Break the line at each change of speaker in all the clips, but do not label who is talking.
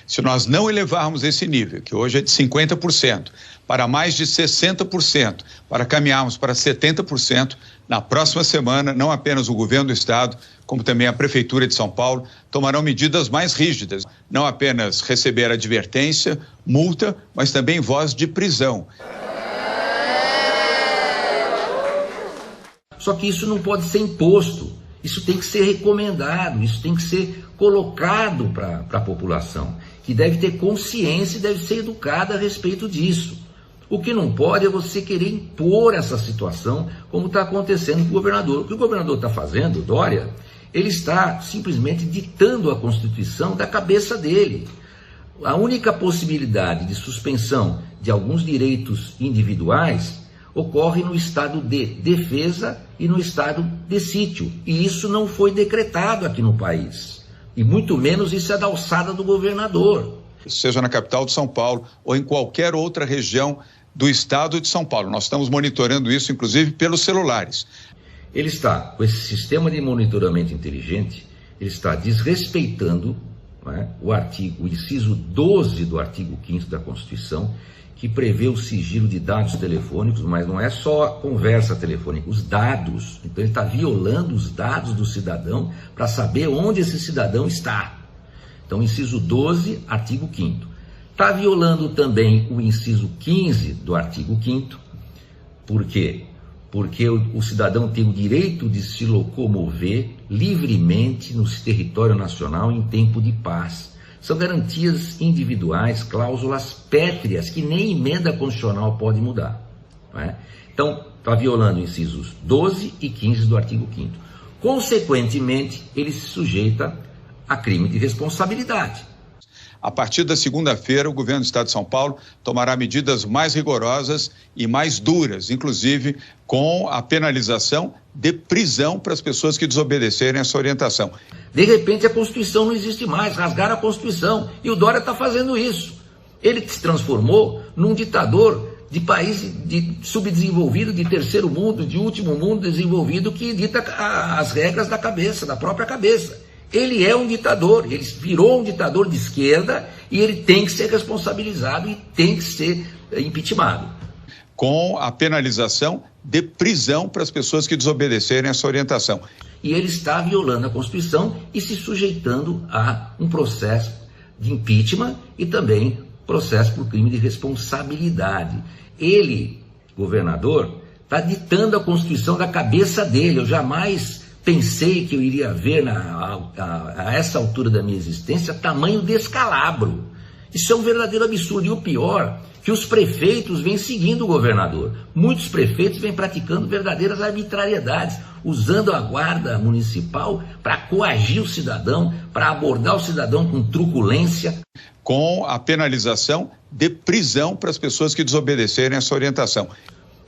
Se nós não elevarmos esse nível, que hoje é de 50%, para mais de 60%, para caminharmos para 70%, na próxima semana, não apenas o governo do estado, como também a Prefeitura de São Paulo, tomarão medidas mais rígidas. Não apenas receber advertência, multa, mas também voz de prisão.
Só que isso não pode ser imposto, isso tem que ser recomendado, isso tem que ser colocado para a população, que deve ter consciência e deve ser educada a respeito disso. O que não pode é você querer impor essa situação, como está acontecendo com o governador. O que o governador está fazendo, Dória, ele está simplesmente ditando a Constituição da cabeça dele. A única possibilidade de suspensão de alguns direitos individuais ocorre no estado de defesa e no estado de sítio. E isso não foi decretado aqui no país. E muito menos isso é da alçada do governador.
Seja na capital de São Paulo ou em qualquer outra região do estado de São Paulo. Nós estamos monitorando isso, inclusive, pelos celulares.
Ele está, com esse sistema de monitoramento inteligente, ele está desrespeitando, né, o inciso 12 do artigo 5º da Constituição, que prevê o sigilo de dados telefônicos, mas não é só a conversa telefônica, os dados. Então ele está violando os dados do cidadão para saber onde esse cidadão está. Então, inciso 12, artigo 5º. Está violando também o inciso 15 do artigo 5º. Por quê? Porque o cidadão tem o direito de se locomover livremente no território nacional em tempo de paz. São garantias individuais, cláusulas pétreas, que nem emenda constitucional pode mudar. Não é? Então, está violando incisos 12 e 15 do artigo 5º. Consequentemente, ele se sujeita a crime de responsabilidade.
A partir da segunda-feira, o governo do estado de São Paulo tomará medidas mais rigorosas e mais duras, inclusive com a penalização de prisão para as pessoas que desobedecerem essa orientação.
De repente a Constituição não existe mais, rasgaram a Constituição, e o Dória está fazendo isso. Ele se transformou num ditador de país subdesenvolvido, de terceiro mundo, de último mundo desenvolvido, que dita as regras da cabeça, da própria cabeça. Ele é um ditador, ele virou um ditador de esquerda e ele tem que ser responsabilizado e tem que ser impeachmentado.
Com a penalização de prisão para as pessoas que desobedecerem essa orientação.
E ele está violando a Constituição e se sujeitando a um processo de impeachment e também processo por crime de responsabilidade. Ele, governador, está ditando a Constituição da cabeça dele. Eu jamais pensei que eu iria ver a essa altura da minha existência tamanho descalabro. Isso é um verdadeiro absurdo. E o pior, que os prefeitos vêm seguindo o governador. Muitos prefeitos vêm praticando verdadeiras arbitrariedades, usando a guarda municipal para coagir o cidadão, para abordar o cidadão com truculência.
Com a penalização de prisão para as pessoas que desobedecerem essa orientação.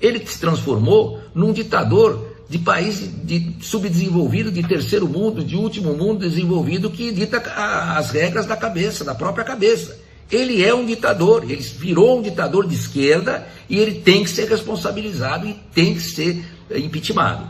Ele se transformou num ditador de país subdesenvolvido, de terceiro mundo, de último mundo desenvolvido, que dita as regras da cabeça, da própria cabeça. Ele é um ditador, ele virou um ditador de esquerda e ele tem que ser responsabilizado e tem que ser impeachmentado.